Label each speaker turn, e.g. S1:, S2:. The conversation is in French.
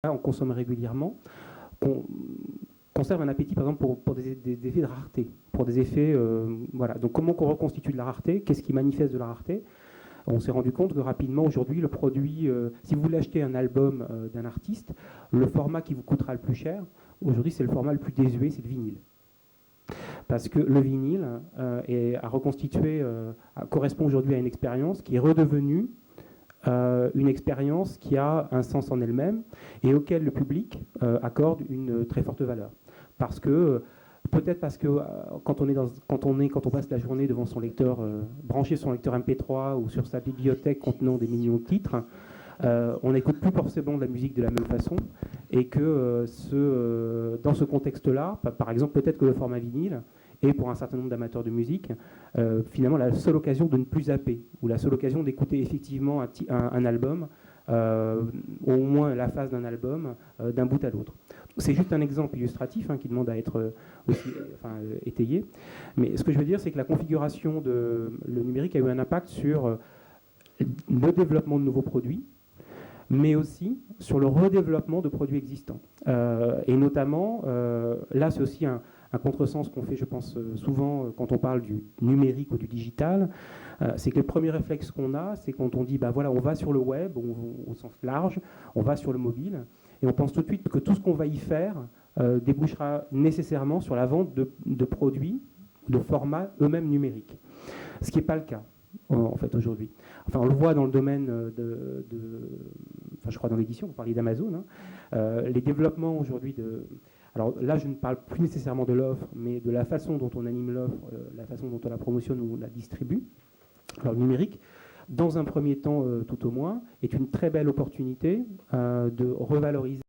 S1: on consomme régulièrement, qu'on conserve un appétit, par exemple, pour des effets de rareté, pour des effets... voilà. Donc, comment on reconstitue de la rareté? Qu'est-ce qui manifeste de la rareté? On s'est rendu compte que rapidement, aujourd'hui, le produit, si vous voulez acheter un album d'un artiste, le format qui vous coûtera le plus cher, aujourd'hui, c'est le format le plus désuet, c'est le vinyle. Parce que le vinyle à reconstituer, correspond aujourd'hui à une expérience qui est redevenue une expérience qui a un sens en elle-même et auquel le public accorde une très forte valeur. Parce que peut-être parce que quand on passe la journée devant son lecteur, branché sur son lecteur MP3 ou sur sa bibliothèque contenant des millions de titres, on n'écoute plus forcément de la musique de la même façon, et que dans ce contexte-là, par exemple, peut-être que le format vinyle est pour un certain nombre d'amateurs de musique finalement la seule occasion de ne plus zapper, ou la seule occasion d'écouter effectivement un album, au moins la phase d'un album, d'un bout à l'autre. C'est juste un exemple illustratif qui demande à être aussi étayé. Mais ce que je veux dire, c'est que la configuration le numérique a eu un impact sur le développement de nouveaux produits, mais aussi sur le redéveloppement de produits existants. Et notamment, là c'est aussi un contresens qu'on fait, je pense, souvent quand on parle du numérique ou du digital, c'est que le premier réflexe qu'on a, c'est quand on dit, bah voilà, on va sur le web, au sens large, on va sur le mobile, et on pense tout de suite que tout ce qu'on va y faire débouchera nécessairement sur la vente de produits, de formats eux-mêmes numériques. Ce qui n'est pas le cas, en fait, aujourd'hui. Enfin, on le voit dans le domaine je crois dans l'édition, vous parliez d'Amazon, les développements aujourd'hui alors là, je ne parle plus nécessairement de l'offre, mais de la façon dont on anime l'offre, la façon dont on la promotionne ou la distribue. Alors le numérique, dans un premier temps tout au moins, est une très belle opportunité de revaloriser